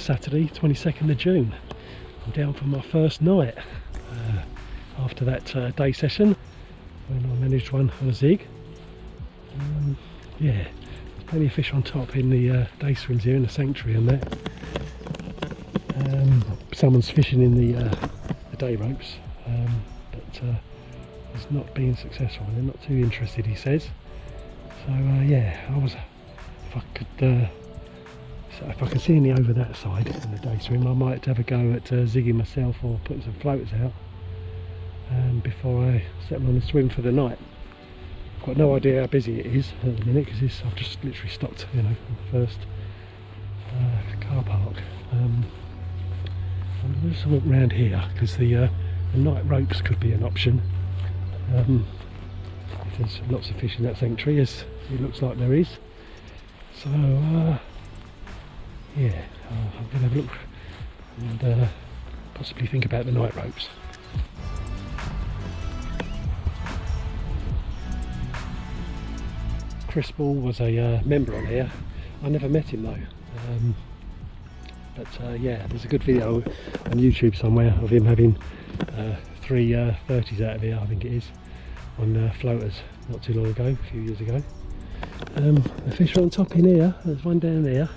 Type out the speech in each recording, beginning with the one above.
Saturday, 22nd of June. I'm down for my first night after that day session when I managed one on a zig. Yeah, there's plenty of fish on top in the day swims here in the sanctuary and that. Someone's fishing in the day ropes, but it's not being successful. They're not too interested, he says. So yeah, if I can see any over that side in the day swim, I might have a go at zigging myself or putting some floaters out before I settle on the swim for the night. I've got no idea how busy it is at the minute because I've just literally stopped, you know, the first car park. I'm going to just look around here because the night ropes could be an option. If there's lots of fish in that sanctuary, as it looks like there is. So yeah, I'm going to have a look and possibly think about the night ropes. Chris Ball was a member on here. I never met him though. But yeah, there's a good video on YouTube somewhere of him having 3 30s out of here, I think it is, on floaters not too long ago, a few years ago. The fish are on top in here. There's one down there.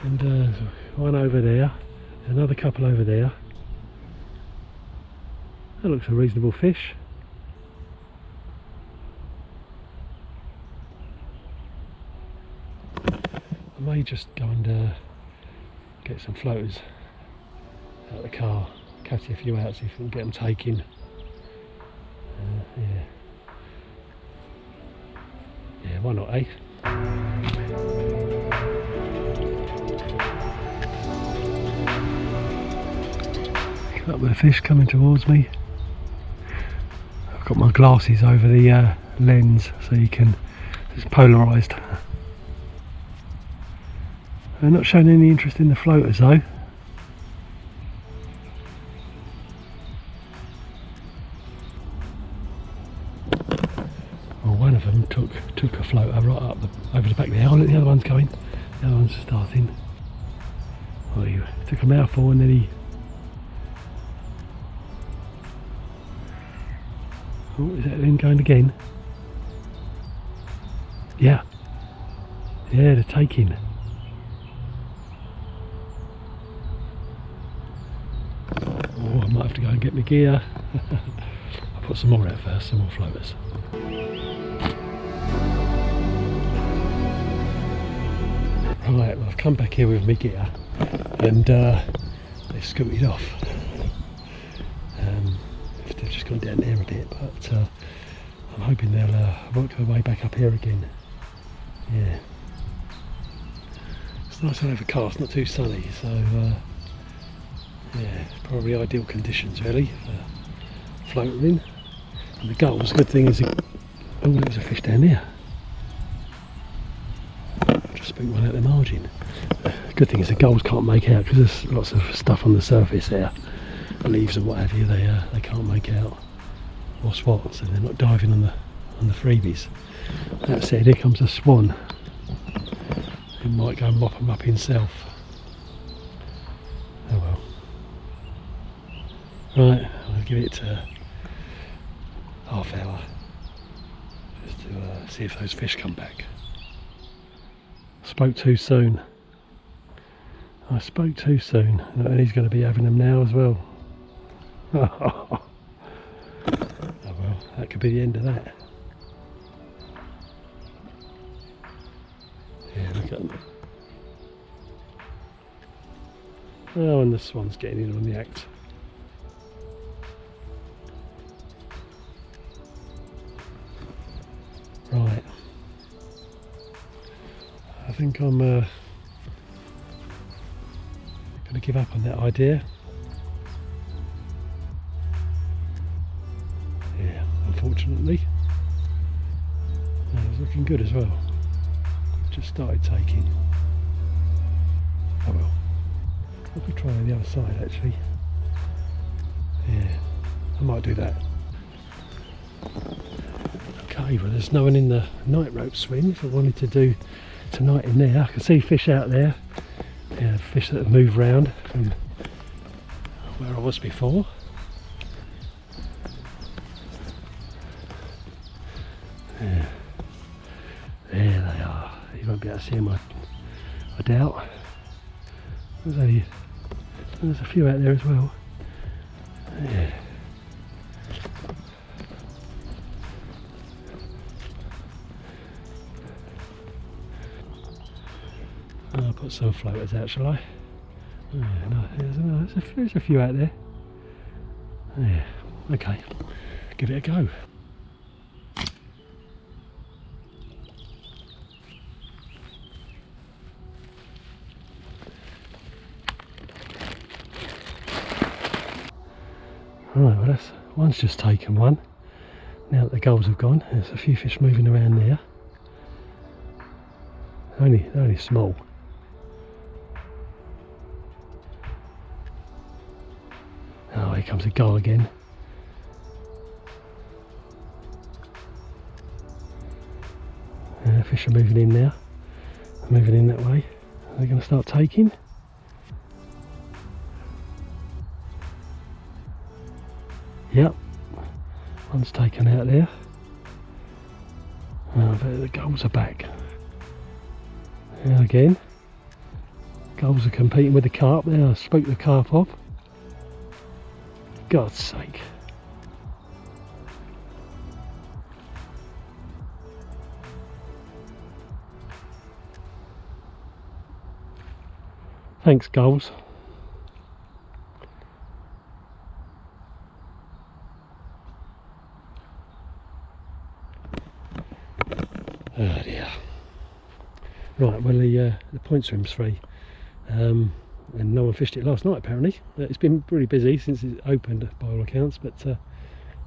And one over there, another couple over there. That looks a reasonable fish. I may just go and get some floaters out of the car, catch a few out, see if we can get them taken. Yeah, why not, eh? Couple of fish coming towards me. I've got my glasses over the lens so you can, it's polarised. They're not showing any interest in the floaters though. Well, one of them took a floater right up over the back there. Oh look, the other one's going. The other one's starting. Well, he took a mouthful and then he... Oh, is that him going again? Yeah. Yeah, they're taking. Oh, I might have to go and get my gear. I'll put some more out first, some more floaters. Right, well, I've come back here with my gear and they've scooted off. They've just gone down there a bit, but I'm hoping they'll work their way back up here again. Yeah, it's nice and overcast, not too sunny, so yeah, probably ideal conditions really for floating. And the gulls, good thing is, oh, there's a fish down there. Just spooked one at the margin. Good thing is the gulls can't make out because there's lots of stuff on the surface there. Leaves and what have you, they can't make out what's what, so they're not diving on the freebies. That said, here comes a swan. He might go and mop them up himself. Oh well. Right, I'll give it half hour just to see if those fish come back. Spoke too soon. I spoke too soon, and he's going to be having them now as well. Oh well, that could be the end of that. Yeah, look at them. Oh, and the swan's getting in on the act. Right. I think I'm going to give up on that idea. Yeah, unfortunately. It was looking good as well. Just started taking. Oh well. I could try on the other side actually. Yeah, I might do that. Okay, well there's no one in the night rope swim if I wanted to do tonight in there. I can see fish out there, yeah, fish that have moved round from where I was before. Yeah. There they are. You won't be able to see them, I doubt. There's a few out there as well. Yeah. I'll put some floaters out, shall I? Yeah, no, there's a few out there. Yeah, okay, give it a go. Right, well one's just taken one. Now that the gulls have gone, there's a few fish moving around there. They're only small. Oh, here comes a gull again. Fish are moving in now. They're moving in that way. Are they going to start taking? Yep. One's taken out there. Oh, the gulls are back. Now again. Gulls are competing with the carp there. I spoke the carp off. God's sake. Thanks, gulls. Oh dear. Right, well the point swim's free. And no one fished it last night apparently. It's been pretty busy since it opened by all accounts, but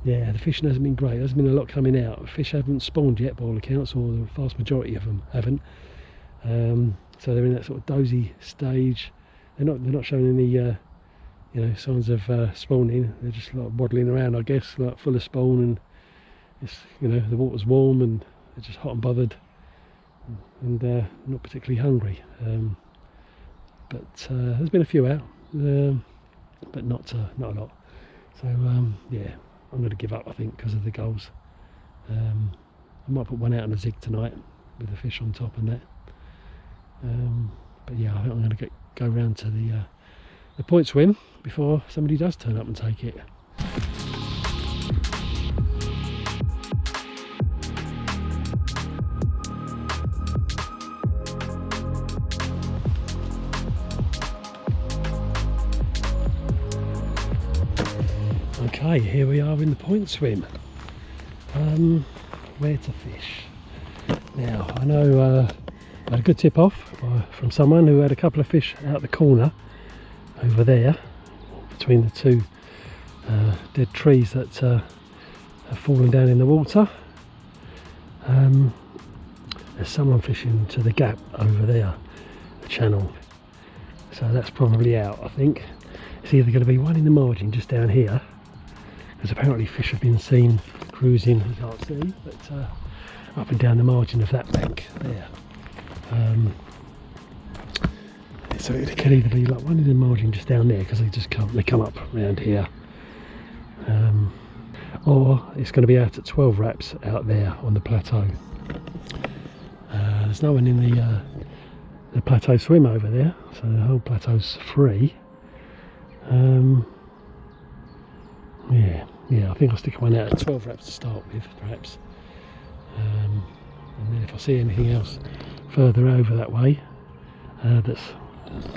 yeah, the fishing hasn't been great. There hasn't been a lot coming out. Fish haven't spawned yet by all accounts, or the vast majority of them haven't. So they're in that sort of dozy stage. They're not showing any you know, signs of spawning. They're just like waddling around, I guess, like full of spawn, and it's, you know, the water's warm and they're just hot and bothered and not particularly hungry. But there's been a few out, but not a lot. So yeah, I'm going to give up, I think, because of the gulls. I might put one out on a zig tonight with the fish on top and that. But yeah, I think I'm going to go round to the point swim before somebody does turn up and take it. Okay, here we are in the point swim. Where to fish? Now, I know I had a good tip off from someone who had a couple of fish out the corner over there between the two dead trees that have fallen down in the water. There's someone fishing to the gap over there, the channel, so that's probably out. I think it's either going to be one in the margin just down here, because apparently fish have been seen cruising, you can't see, but up and down the margin of that bank there. So it can either be like one in the margin just down there, because they come up around here, or it's going to be out at 12 wraps out there on the plateau. There's no one in the plateau swim over there, so the whole plateau's free. Yeah, I think I'll stick one out at 12 wraps to start with, perhaps. And then if I see anything else further over that way, that's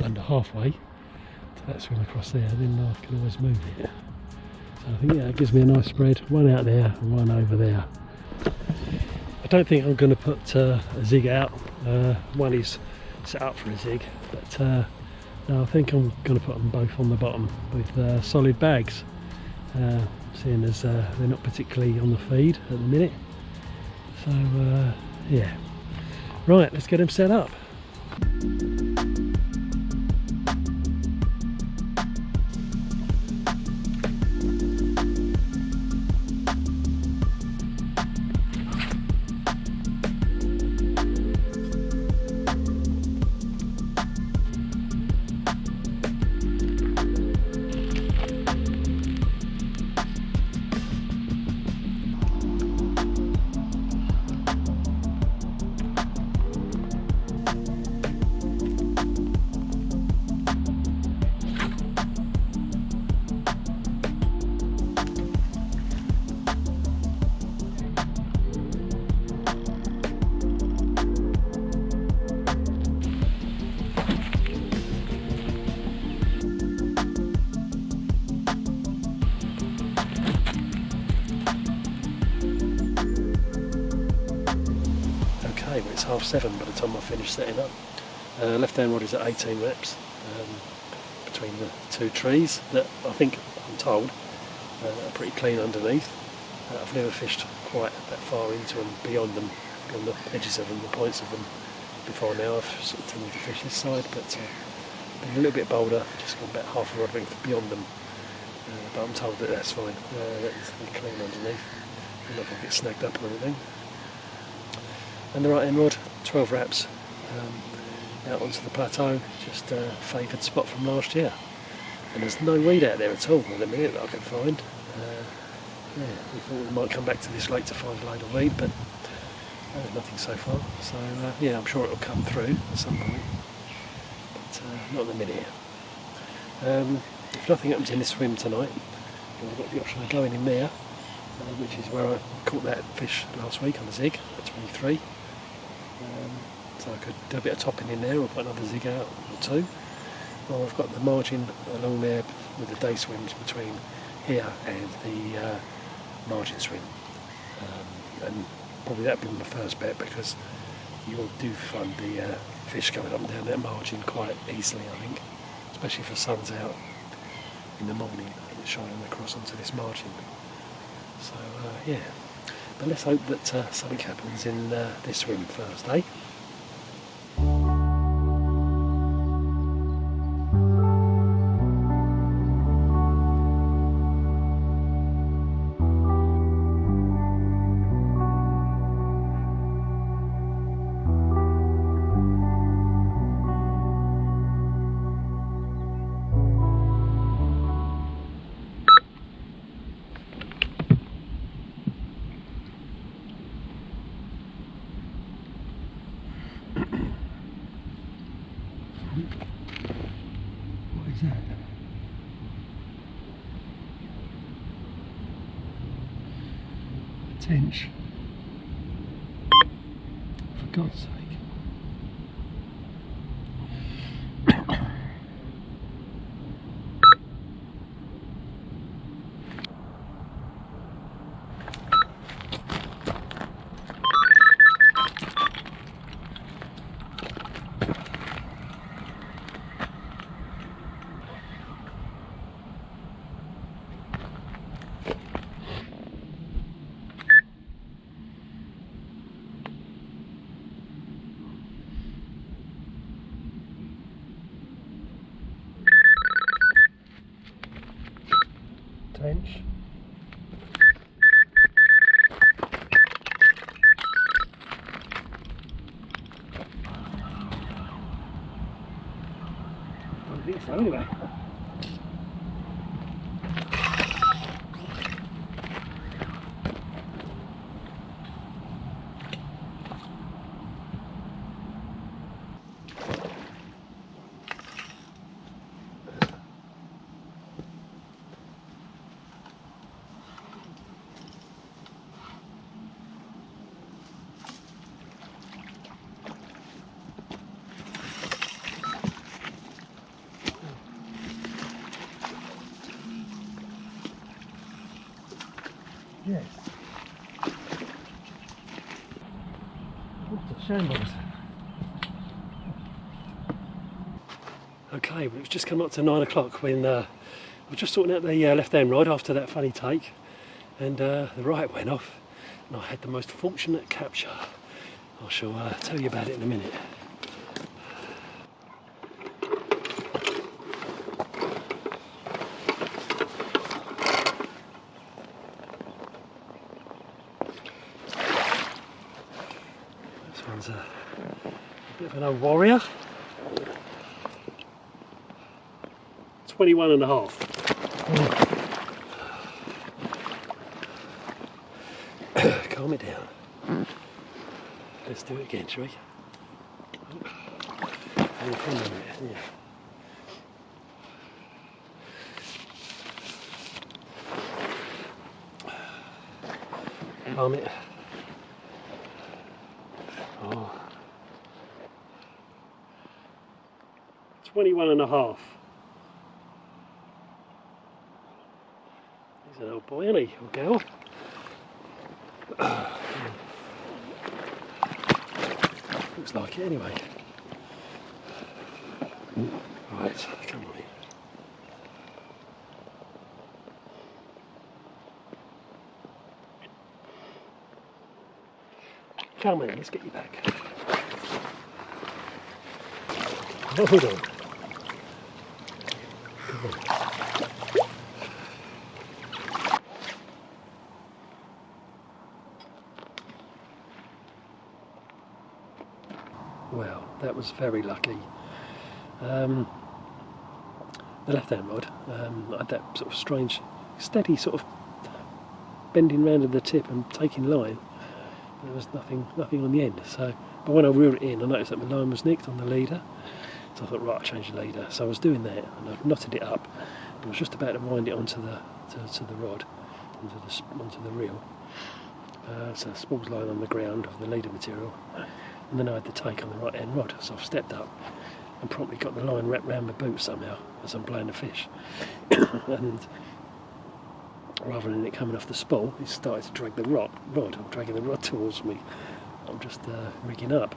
under halfway to that swim across there, then I can always move it. So I think, yeah, it gives me a nice spread. One out there and one over there. I don't think I'm going to put a zig out. One is set up for a zig, but no, I think I'm going to put them both on the bottom with solid bags. Seeing as they're not particularly on the feed at the minute. So yeah, right, let's get them set up. 7:30 by the time I finish setting up. Left hand rod is at 18 reps between the two trees that I think, I'm told, are pretty clean underneath. I've never fished quite that far into them, beyond the edges of them, the points of them before now. I've sort of tended to fish this side, but been a little bit bolder, just gone about half a rod length beyond them. But I'm told that that's fine, it's clean underneath, and not going to get snagged up or anything. And the right hand rod, 12 wraps, out onto the plateau, just a favoured spot from last year. And there's no weed out there at all at the minute that I can find. Yeah, we thought we might come back to this lake to find a load of weed, but nothing so far. So yeah, I'm sure it'll come through at some point, but not at the minute. If nothing happens in this swim tonight, I've got the option of going in there, which is where I caught that fish last week on the zig at 23. So I could do a bit of topping in there or put another zig out or two. Or I've got the margin along there with the day swims between here and the margin swim. And probably that'd be my first bet, because you do find the fish going up and down that margin quite easily, I think, especially if the sun's out in the morning and it's shining across onto this margin. So yeah, but let's hope that something happens in this swim first, eh? What is that? A tench. For God's sake. Tench. I don't think so anyway. Yes. What a shambles. Okay, well, it's just come up to 9 o'clock when I was just sorting out the left hand rod after that funny take, and the right went off, and I had the most fortunate capture. I shall tell you about it in a minute. This one's a bit of an old warrior. 21 and a half. Calm it down. Let's do it again, shall we? Yeah. Calm it. Oh. 21 and a half. He's an old boy, isn't he? Or gal. Looks like it anyway. Right, come on in. Come on, let's get you back. Hold on. Come on. Well, that was very lucky. The left-hand rod had that sort of strange, steady sort of bending round at the tip and taking line. There was nothing on the end. So, but when I reeled it in, I noticed that my line was nicked on the leader. So I thought, right, I'll change the leader. So I was doing that, and I knotted it up. I was just about to wind it onto the rod, onto the reel. So the spool's lying on the ground of the leader material, and then I had the take on the right hand rod. So I've stepped up and promptly got the line wrapped round my boot somehow as I'm playing the fish. And rather than it coming off the spool, it started to drag the rod. I'm dragging the rod towards me. I'm just rigging up.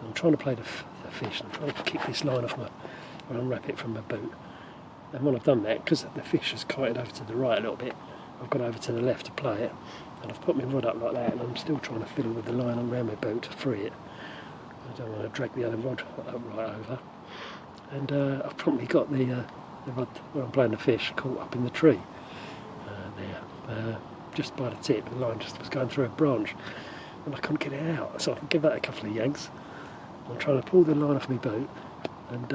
I'm trying to play the fish. I'm trying to kick this line off and unwrap it from my boot. And when I've done that, because the fish has kited over to the right a little bit, I've gone over to the left to play it. And I've put my rod up like that, and I'm still trying to fiddle with the line around my boat to free it. I don't want to drag the other rod right over. And I've promptly got the rod where I'm playing the fish caught up in the tree. Just by the tip, the line just was going through a branch, and I couldn't get it out. So I give that a couple of yanks. I'm trying to pull the line off my boat, and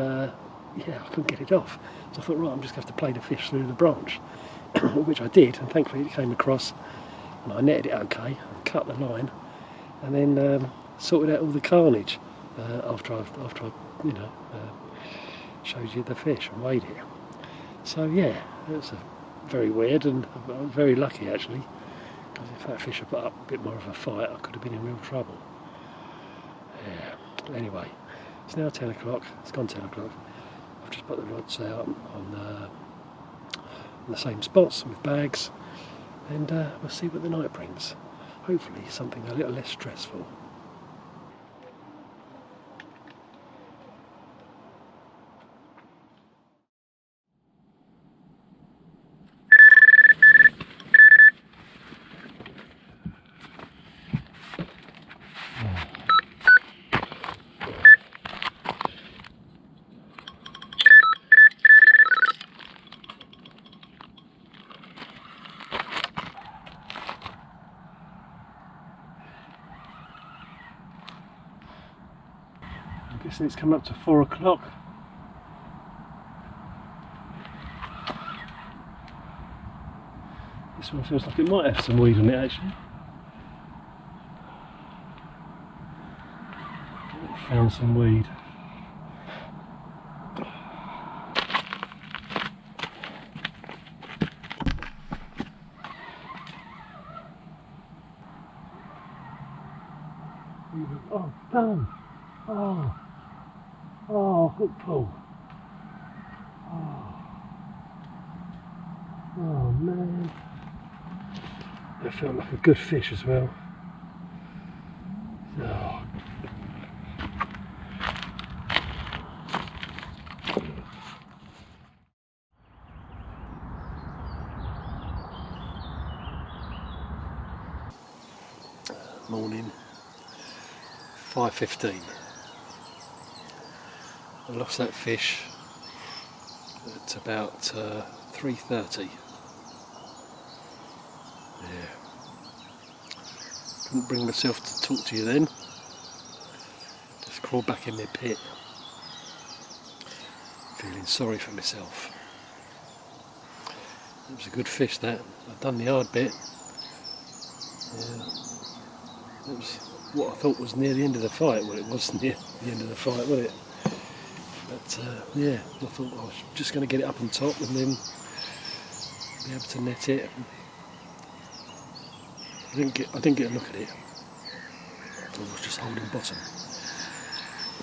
yeah, I couldn't get it off. So I thought, right, I'm just going to have to play the fish through the branch, which I did, and thankfully it came across, and I netted it okay, and cut the line, and then sorted out all the carnage after I showed you the fish and weighed it. So yeah, it was very weird, and I was very lucky actually, because if that fish had put up a bit more of a fight, I could have been in real trouble. Yeah. Anyway, it's now 10 o'clock. It's gone 10 o'clock. I've just put the rods out on the same spots with bags, and we'll see what the night brings. Hopefully something a little less stressful. I guess it's come up to 4 o'clock. This one feels like it might have some weed on it actually. Found some weed. Oh, done! Oh, hook pull. Oh man. That felt like a good fish as well. Oh. Morning, 5:15. I lost that fish at about 3:30. Yeah. Couldn't bring myself to talk to you then. Just crawled back in my pit, feeling sorry for myself. It was a good fish that. I'd done the hard bit. It was what I thought was near the end of the fight. Well, it was near the end of the fight, wasn't it? But yeah, I thought I was just going to get it up on top and then be able to net it. I didn't get a look at it. I was just holding bottom.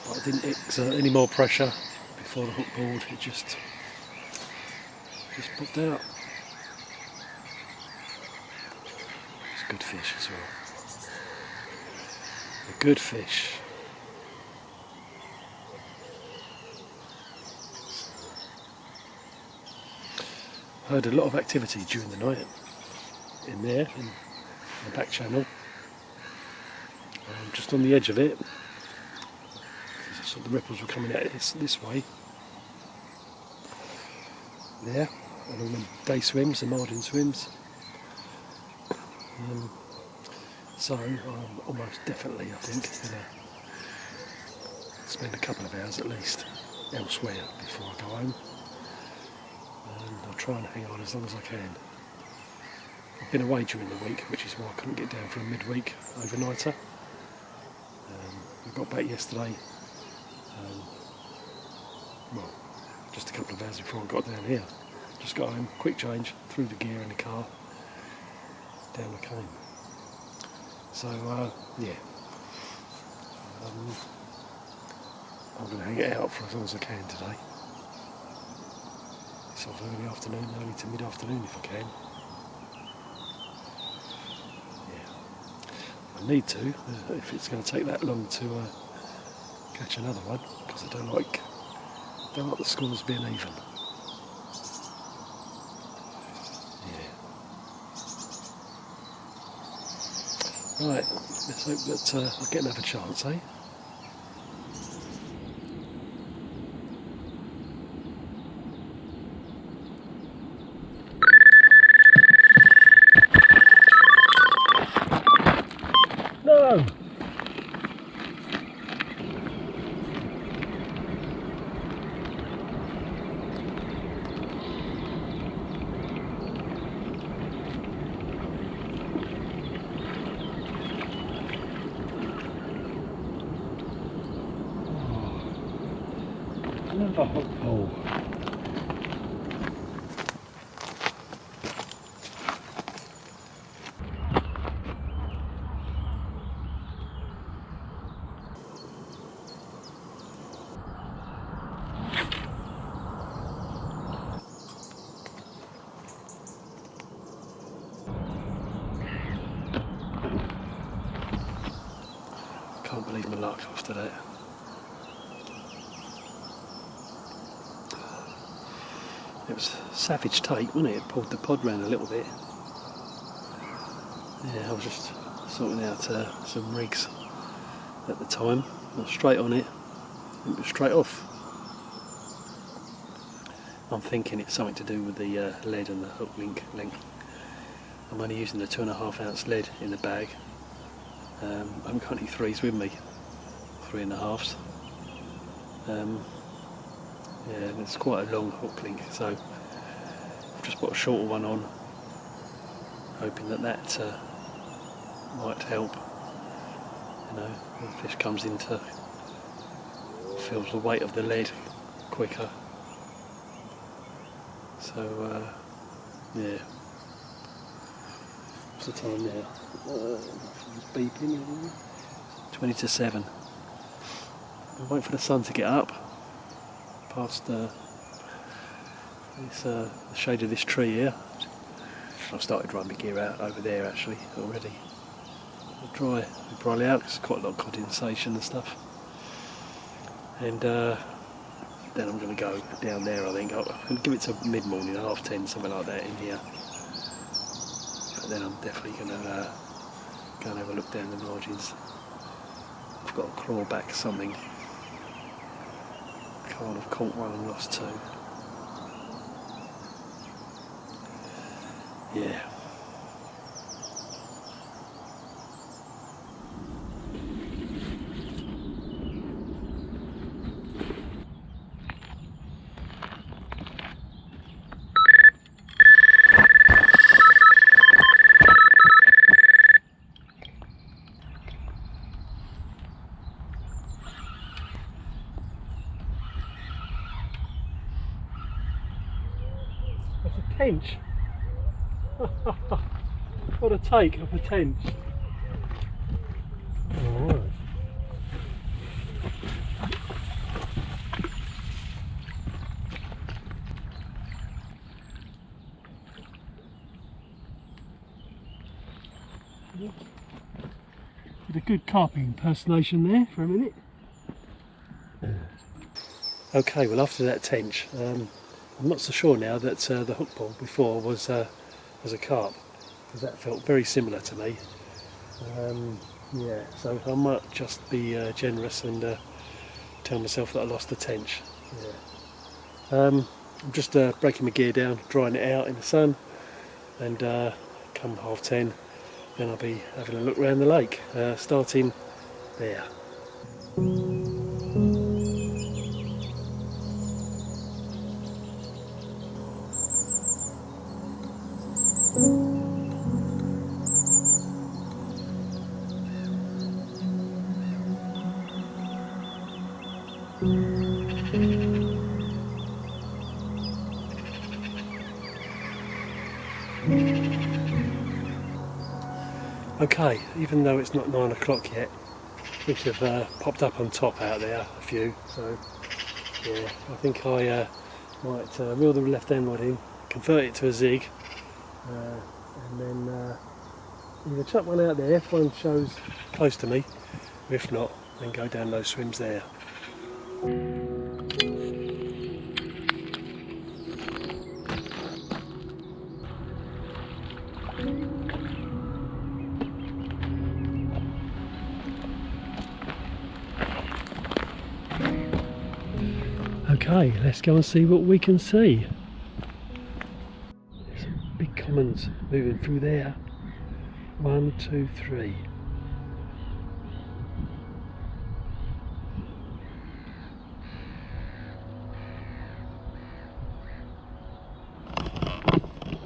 But I didn't exert any more pressure before the hook pulled. It just popped out. It's a good fish as well. A good fish. heard a lot of activity during the night in there, in the back channel. Just on the edge of it, so the ripples were coming out this way. There, and all the day swims, the margin swims. So I'm almost definitely, I think, going to spend a couple of hours at least elsewhere before I go home. And I'll try and hang on as long as I can. I've been away during the week, which is why I couldn't get down for a midweek overnighter. I got back yesterday, well, just a couple of hours before I got down here. Just got home, quick change, threw the gear in the car, down I came. So, yeah, I'm going to hang it out for as long as I can today. It's off early afternoon, early to mid-afternoon if I can. Yeah, I need to, if it's going to take that long to catch another one, because I don't like the scores being even. Right, let's hope that I get another chance, eh? No! Another hook pole. Can't believe my luck after that. It was savage take, wasn't it? It pulled the pod round a little bit. Yeah, I was just sorting out some rigs at the time. I was straight on it, and it was straight off. I'm thinking it's something to do with the lead and the hook length. I'm only using the 2.5 ounce lead in the bag. I haven't got any 3s with me, 3.5s. Yeah, and it's quite a long hook link, so I've just put a shorter one on, hoping that might help. You know, when the fish comes into, feels the weight of the lead quicker. So, yeah. What's the time now? It's beeping. 20 to 7. I'm waiting for the sun to get up past the shade of this tree here. I've started running my gear out over there actually already. It'll dry probably out because there's quite a lot of condensation and stuff. And then I'm going to go down there, I think. I'll give it to mid-morning, 10:30, something like that in here. But then I'm definitely going to go and have a look down the margins. I've got to claw back something. Can't have caught one and lost 2. Yeah. Tench. What a take of a tench. Alright. Did a good carping impersonation there for a minute. Okay, well after that tench, I'm not so sure now that the hook ball before was a carp, because that felt very similar to me. Yeah, so I might just be generous and tell myself that I lost the tench. Yeah. I'm just breaking my gear down, drying it out in the sun, and come 10:30, then I'll be having a look around the lake, starting there. Okay, even though it's not 9 o'clock yet, fish have popped up on top out there, a few, so yeah, I think I might reel the left hand rod in, convert it to a zig, and then either chuck one out there if one shows close to me, or if not, then go down those swims there. Okay, let's go and see what we can see. There's some big commons moving through there. 1, 2, 3.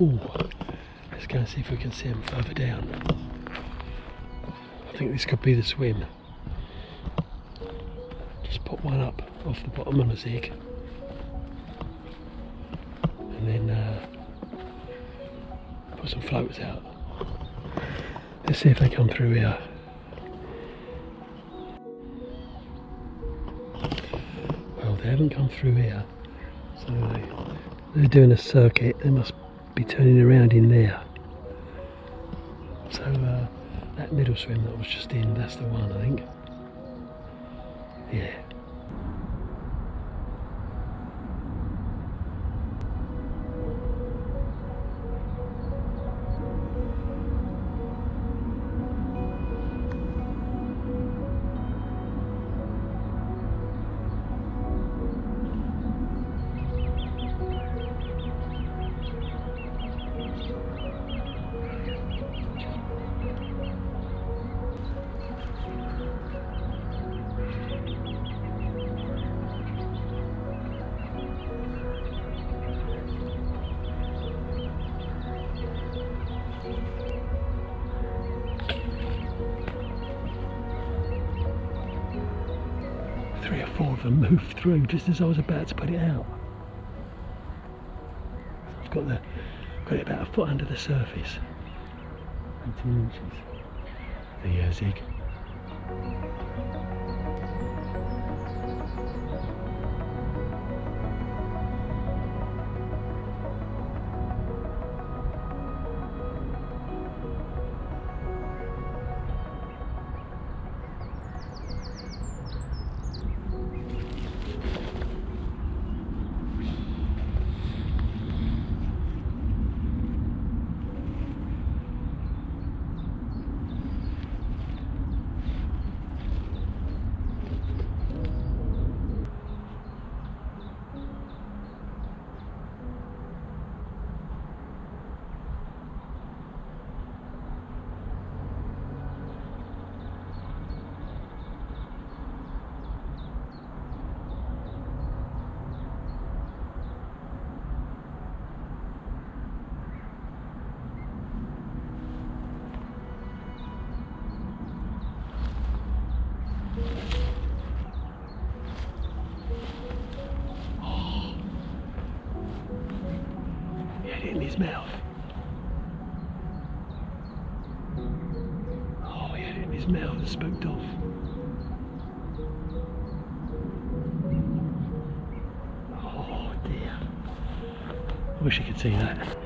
Ooh, let's go and see if we can see them further down. I think this could be the swim. Just pop one up off the bottom on a zig, and then put some floats out. Let's see if they come through here. Well, they haven't come through here, so they're doing a circuit. They must be turning around in there. So that middle swim that was just in, that's the one, I think. Yeah. Three or four of them moved through just as I was about to put it out. I've got it about a foot under the surface. 18 inches. The zig. In his mouth. Oh, he had it in his mouth and spooked off. Oh dear. I wish you could see that.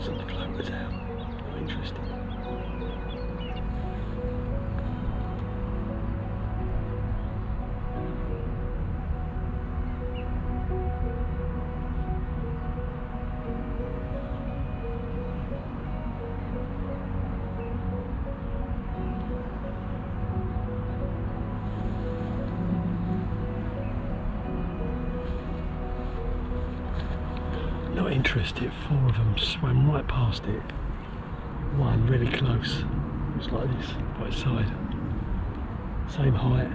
and the floaters out. Not interested. Not interested. 4 of them swam right past it. One really close. Looks like this, right side. Same height.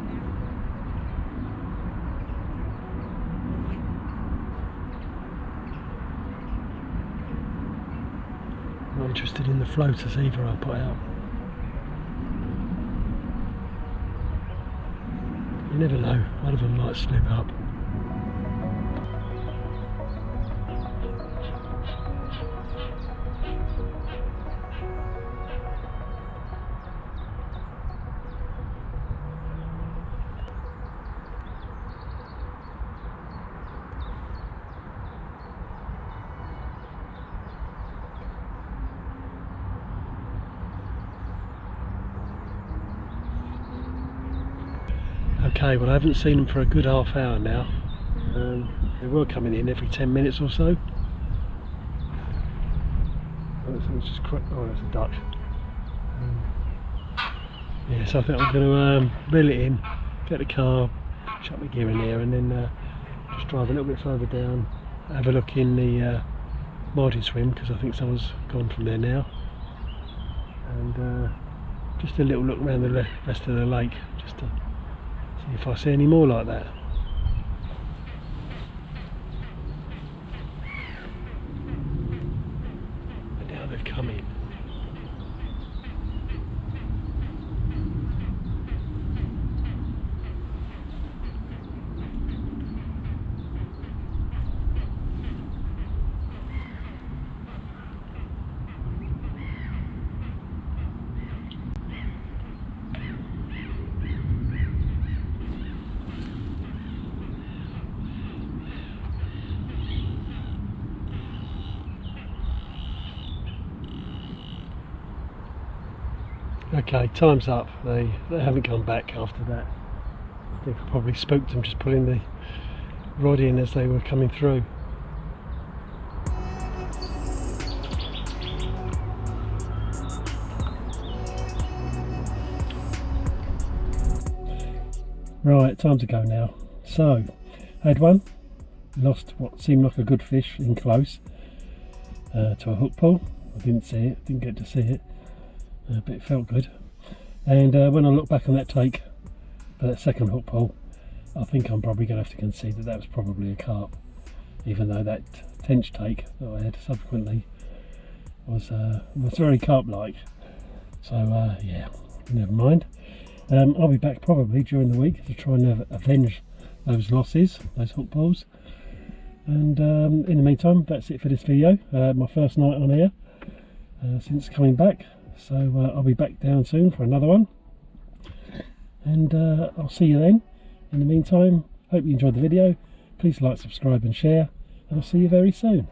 Not interested in the floaters either I put out. You never know, one of them might slip up. Okay, well I haven't seen them for a good half hour now. They were coming in every 10 minutes or so. Oh, that's a duck. Yeah, so I think I'm going to reel it in, get the car, chuck my gear in there, and then just drive a little bit further down, have a look in the margin swim, because I think someone's gone from there now, and just a little look around the rest of the lake, just to see if I see any more like that. And now they've come in. Okay, time's up. They haven't come back after that. I think I probably spooked them just pulling the rod in as they were coming through. Right, time to go now. So, I had one, lost what seemed like a good fish in close to a hook pull. I didn't see it, didn't get to see it. But it felt good, and when I look back on that take for that second hook pull, I think I'm probably going to have to concede that that was probably a carp, even though that tench take that I had subsequently was very carp-like. So yeah, never mind. I'll be back probably during the week to try and avenge those losses, those hook pulls, and in the meantime, that's it for this video. My first night on air since coming back. So I'll be back down soon for another one, and I'll see you then. In the meantime, hope you enjoyed the video. Please like, subscribe and share, and I'll see you very soon.